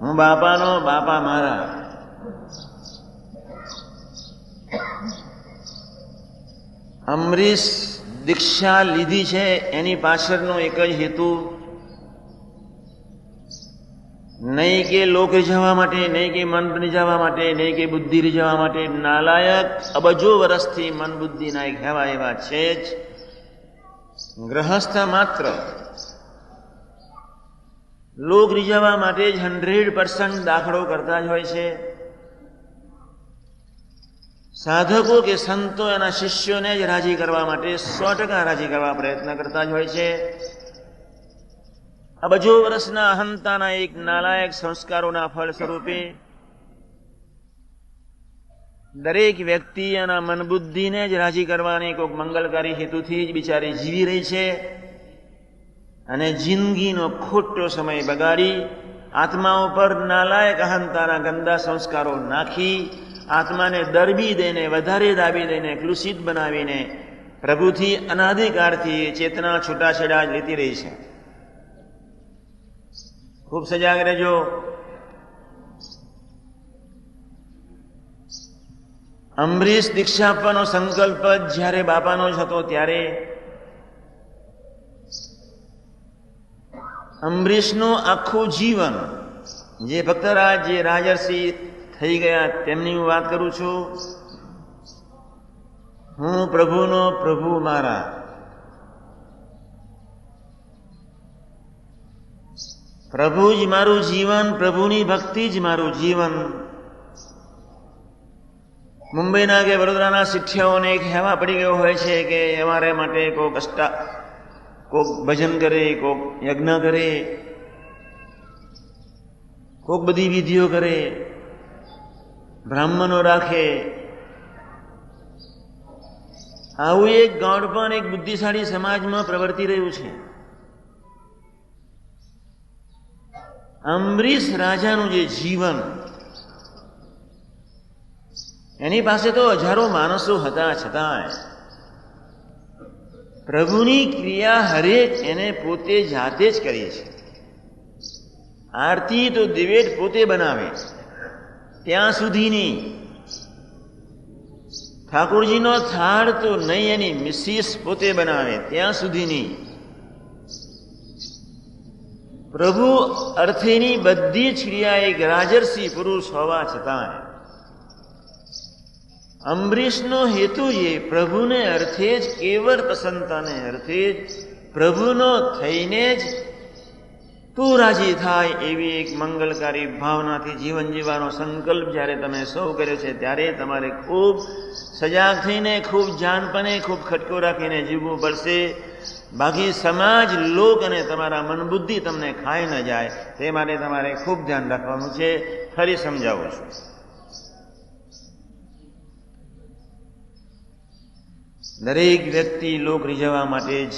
હું બાપાનો, બાપા મારા. અમરીશ દીક્ષા લીધી છે એની પાછળનો એક જ હેતુ, નહીં કે લોક રીઝવવા માટે, નહીં કે મન રીઝવવા માટે, નહીં કે બુદ્ધિ રીઝવવા માટે. નાલાયક અબજો વર્ષથી મન બુદ્ધિના એક હેવા એવા છે જ. ગ્રહસ્થ માત્ર લોક રીઝવવા માટે જ 100% દાખલો કરતા જ હોય છે. સાધકો કે સંતો એના શિષ્યોને જ રાજી કરવા માટે 100% રાજી કરવા પ્રયત્ન કરતા જ હોય છે. અબજો વર્ષના અહંતાના એક નાલાયક સંસ્કારોના ફળ સ્વરૂપે દરેક વ્યક્તિ એના મન બુદ્ધિને જ રાજી કરવાની કોઈક મંગલકારી હેતુથી જ બિચારી જીવી રહી છે. અને જિંદગીનો ખોટો સમય બગાડી આત્મા ઉપર નાલાયક અહંતાના ગંદા સંસ્કારો નાખી આત્માને દરબી દઈને, વધારે દાબી દઈને, કલુષિત બનાવીને પ્રભુથી અનાદિકાળથી ચેતના છૂટાછેડા જ લેતી રહી છે. ખૂબ સજાગ રહેજો. અમરીશ દીક્ષા આપવાનો સંકલ્પ જ્યારે બાપાનો જ હતો ત્યારે અમરીશનું આખું જીવન, જે ભક્તરાજ, જે રાજર્ષિ થઈ ગયા તેમની હું વાત કરું છું. હું પ્રભુનો, પ્રભુ મારા. પ્રભુ જ મારું જીવન, પ્રભુની ભક્તિ જ મારું જીવન. મુંબઈના કે વડોદરાના શિષ્યોને એક હેવા પડી ગયો હોય છે કે અમારે માટે કોક ભજન કરે, કોક યજ્ઞ કરે, કોક બધી વિધિઓ કરે, બ્રાહ્મણો રાખે. આવું એક ગાંડપણ એક બુદ્ધિશાળી સમાજમાં પ્રવર્તી રહ્યું છે. અમરીશ રાજાનું જે જીવન, એની પાસે તો હજારો માણસો હતા, છતાં પ્રભુની ક્રિયા હરેક એને પોતે જાતે જ કરી છે. આરતી તો દિવેટ પોતે બનાવે ત્યાં સુધીની, ઠાકોરજીનો થાળ તો નહીં એની મિસિસ પોતે બનાવે ત્યાં સુધીની, પ્રભુ અર્થેની બધી જ ક્રિયા એક રાજર્ષિ પુરુષ હોવા છતાં અમરીશનો હેતુ એ પ્રભુને અર્થે જ, કેવળ પ્રસન્નતાને અર્થે જ, પ્રભુનો થઈને જ તું રાજી થાય એવી એક મંગલકારી ભાવનાથી જીવન જીવવાનો સંકલ્પ જ્યારે તમે સૌ કર્યો છે ત્યારે તમારે ખૂબ સજાગ થઈને, ખૂબ જાનપણે, ખૂબ ખટકો રાખીને જીવવું પડશે. બાકી સમાજ, લોક અને તમારા મન બુદ્ધિ તમને ખાઈ ન જાય તે માટે તમારે ખૂબ ધ્યાન રાખવાનું છે. ફરી સમજાવું છું. દરેક વ્યક્તિ લોક રીઝવવા માટે જ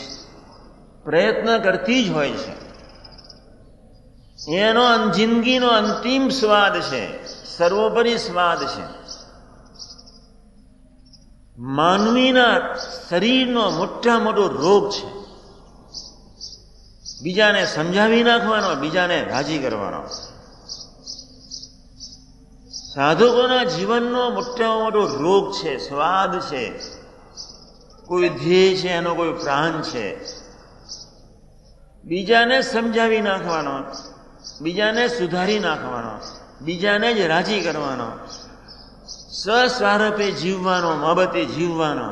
પ્રયત્ન કરતી જ હોય છે. એનો જિંદગીનો અંતિમ સ્વાદ છે, સર્વોપરી સ્વાદ છે. માનવીના શરીરનો મોટા મોટો રોગ છે બીજાને સમજાવી નાખવાનો, બીજાને રાજી કરવાનો. સાધકોના જીવનનો મોટામાં મોટો રોગ છે, સ્વાદ છે. કોઈ ધ્યેય છે, એનો કોઈ પ્રાણ છે. બીજાને સમજાવી નાખવાનો, બીજાને સુધારી નાખવાનો, બીજાને જ રાજી કરવાનો, સ્વસ્વારૂપે જીવવાનો, મોહબ્બતે જીવવાનો.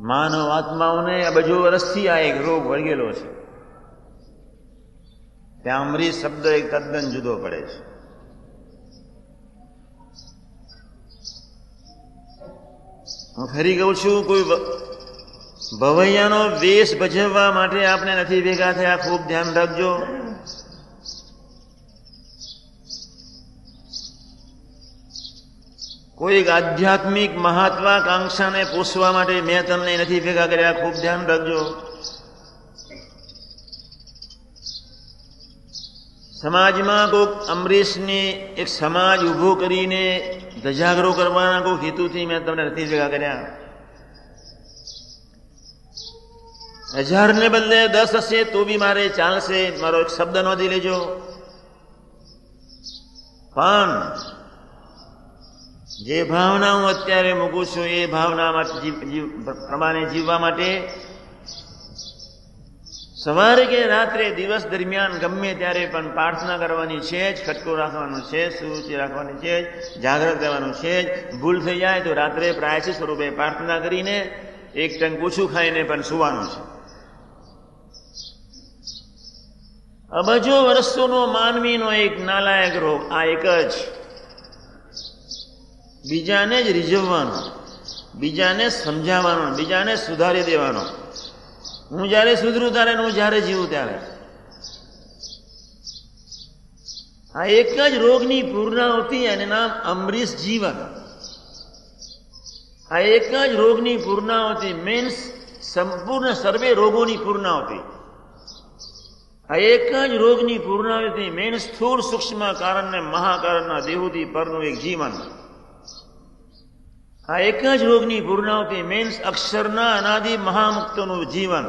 માનવ આત્માઓને અબજો વર્ષથી આ એક રોગ વળગેલો છે. ત્યાં અમરીશ શબ્દ એક તદ્દન જુદો પડે છે. હું ફરી કહું છું, કોઈ ભવૈયાનો વેશ ભજવવા માટે આપણે નથી ભેગા થયા. ખૂબ ધ્યાન રાખજો. કોઈ આધ્યાત્મિક મહત્વાકાંક્ષાને પોષવા માટે મેં તમને નથી ભેગા કર્યા. ખૂબ ધ્યાન રાખજો. સમાજમાં કોઈક અમરીશને એક સમાજ ઉભો કરીને ધજાગરો કરવાના કોઈ હેતુથી મેં તમને નથી ભેગા કર્યા. 1000 ને બદલે 10 હશે તો બી મારે ચાલશે. મારો એક શબ્દ નોંધી લેજો. પણ જે ભાવના હું અત્યારે મૂકું છું એ ભાવનામાં પ્રમાણે જીવવા માટે સવારે કે રાત્રે દિવસ દરમિયાન ગમે ત્યારે પણ પ્રાર્થના કરવાની છે જ, ખટકો રાખવાનો છે, સુરુચિ રાખવાની છે જ, જાગૃત કરવાનું છે જ. ભૂલ થઈ જાય તો રાત્રે પ્રાયશ્ચિત સ્વરૂપે પ્રાર્થના કરીને એક ટંક ઓછું ખાઈને પણ સુવાનું છે. અબજો વર્ષોનો માનવીનો એક નાલાયક રોગ આ એક જ, બીજાને જ રીઝવવાનો, બીજાને સમજાવવાનો, બીજાને સુધારી દેવાનો. હું જયારે સુધરું ત્યારે, હું જયારે જીવું ત્યારે. આ એક જ રોગની પૂર્ણાહુતિ, અને નામ અમરીશ જીવન. આ એક જ રોગની પૂર્ણાહુતિ મીન્સ સંપૂર્ણ સર્વે રોગોની પૂર્ણાહુતિ. આ એક જ રોગની પૂર્ણાહુતિ મીન્સ સ્થૂળ સૂક્ષ્મ કારણ ને મહાકારણના દેહોથી પરનું એક જીવન. આ એક જ રોગની પૂર્ણાહુતિ મીન્સ અક્ષરના અનાદિ મહામુક્તનું જીવન.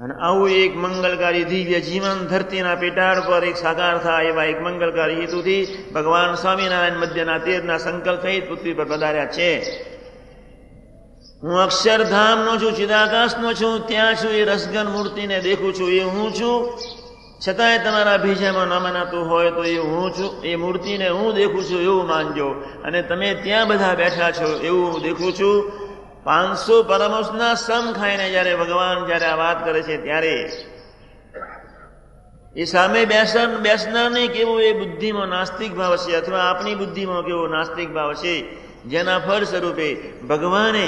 અને આવું એક મંગલકારી દિવ્ય જીવન ધરતીના પેટાળ પર એક સાકાર થાય એવા એક મંગલકારી હેતુથી ભગવાન સ્વામિનારાયણ મધ્યના 13ના સંકલ્પ સહિત પૃથ્વી પર પધાર્યા છે. હું અક્ષરધામનો છું, ચિદાકાશનો છું, ત્યાં છું. એ રસગન મૂર્તિને દેખું છું, એ હું છું. છતાંય તમારા ભીજામાં ન મનાતું હોય તો એ હું છું, એ મૂર્તિને હું દેખું છું એવું માનજો. અને તમે ત્યાં બધા બેઠા છો એવું હું દેખું છું. 500 પરમહંસના સમ ખાઈને જયારે ભગવાન જયારે આ વાત કરે છે ત્યારે એ સામે બેસનાર નહીં કેવું એ બુદ્ધિમાં નાસ્તિક ભાવ છે, અથવા આપણી બુદ્ધિમાં કેવો નાસ્તિક ભાવ છે, જેના ફળ સ્વરૂપે ભગવાને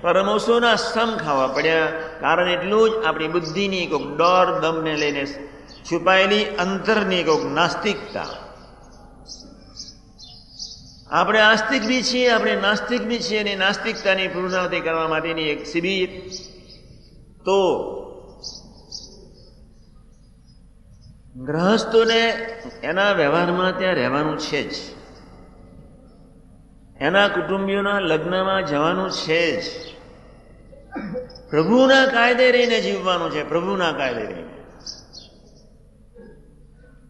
પરમહંસોના સમ ખાવા પડ્યા. કારણ એટલું જ આપણી બુદ્ધિની કોઈક ડર દમને લઈને છુપાયેલી અંતરની કોઈક નાસ્તિકતા. આપણે આસ્તિક બી છીએ, આપણે નાસ્તિક બી છીએ, અને નાસ્તિકતાની પૂર્ણાહુતિ કરવા માટેની એક શિબિર. તો ગ્રહસ્થોને એના વ્યવહારમાં ત્યાં રહેવાનું છે જ, એના કુટુંબીઓના લગ્નમાં જવાનું છે જ, પ્રભુના કાયદે રહીને જીવવાનું છે, પ્રભુના કાયદે રહીને.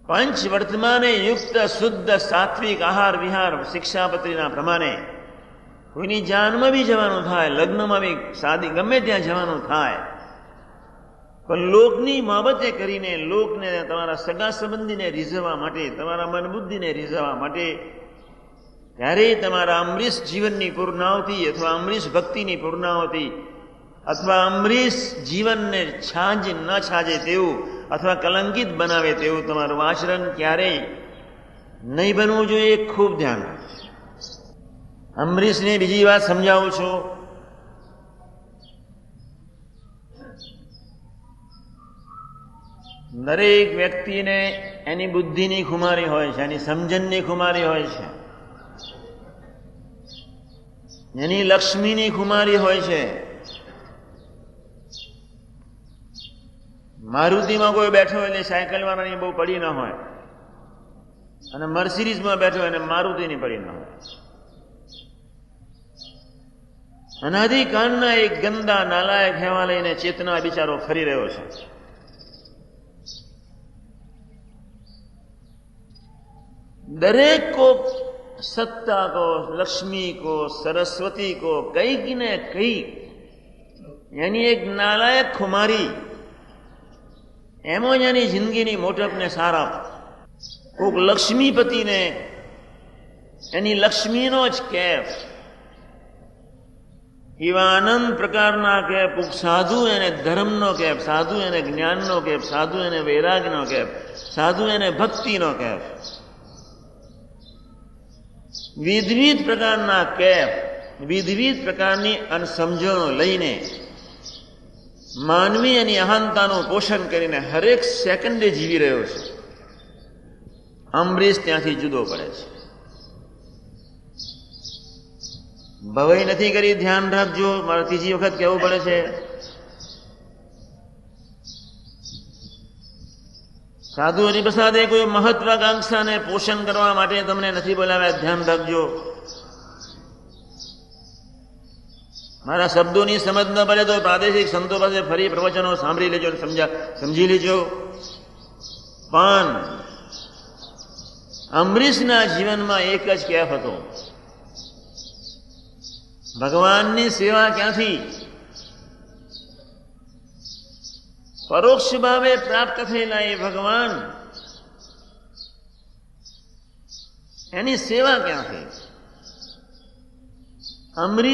પંચ વર્તમાને યુક્ત શુદ્ધ સાત્વિક આહાર વિહાર શિક્ષાપત્રીના પ્રમાણે કોઈની જાનમાં બી જવાનું થાય, લગ્નમાં બી, શાદી ગમે ત્યાં જવાનું થાય, પણ લોકની બાબતે કરીને, લોકને, તમારા સગા સંબંધીને રીઝવવા માટે, તમારા મન બુદ્ધિને રીઝવવા માટે, ત્યારે તમારા અમરીશ જીવનની પૂર્ણાહુતિ અથવા અમરીશ ભક્તિની પૂર્ણાહુતિ અથવા અમરીશ જીવનને ન છાજે તેવું અથવા કલંકિત બનાવે તેવું તમારું આચરણ ક્યારેય નહીં બનવું જોઈએ. ખૂબ ધ્યાન રાખજો. અમરીશને બીજી વાત સમજાવું છું. દરેક વ્યક્તિને એની બુદ્ધિની ખુમારી હોય છે, એની સમજણની ખુમારી હોય છે, એની લક્ષ્મીની ખુમારી હોય છે. મારુતિમાં કોઈ બેઠો એટલે સાયકલ વાળાની બહુ પડી ન હોય, અને મર્સિડીઝમાં બેઠો એને મારુતિની પડી ન હોય. અનાદિકાળના એક ગંદા નાલાયક હેવા લઈને ચેતના બિચારો ફરી રહ્યો છે. દરેક કો સત્તા કો, લક્ષ્મી કો, સરસ્વતી કો કંઈક ને કંઈક એની એક નાલાયક ખુમારી, એમાં જ એની જિંદગીની મોટપને સારા. કોઈક લક્ષ્મીપતિને એની લક્ષ્મીનો જ કેફ, એવા આનંદ પ્રકારના કેફ. કોઈક સાધુ એને ધર્મનો કેફ, સાધુ એને જ્ઞાનનો કેફ, સાધુ એને વૈરાગનો કેફ, સાધુ એને ભક્તિનો કેફ. વિવિધ પ્રકારના કેફ, વિવિધ પ્રકારની અનસમજણો લઈને માનવી એની અહંતાનું પોષણ કરીને હરેક સેકન્ડે જીવી રહ્યો છે. અમરીશ ત્યાંથી જુદો પડે છે. ભવાઈ નથી કરી, ધ્યાન રાખજો. મારે ત્રીજી વખત કહેવું પડે છે. સાધુ હરિપ્રસાદે કોઈ મહત્વાકાંક્ષાને પોષણ કરવા માટે તમને નથી બોલાવ્યા, ધ્યાન રાખજો. મારા શબ્દોની સમજ ન પડે તો પ્રાદેશિક સંતો પાસે ફરી પ્રવચનો સાંભળી લેજો, સમજી લેજો. પણ અંબરીશના જીવનમાં એક જ કેફ હતો, ભગવાનની સેવા ક્યાંથી? પરોક્ષ ભાવે પ્રાપ્ત થયેલા એ ભગવાન, એની સેવા ક્યાંથી? અંબરીશ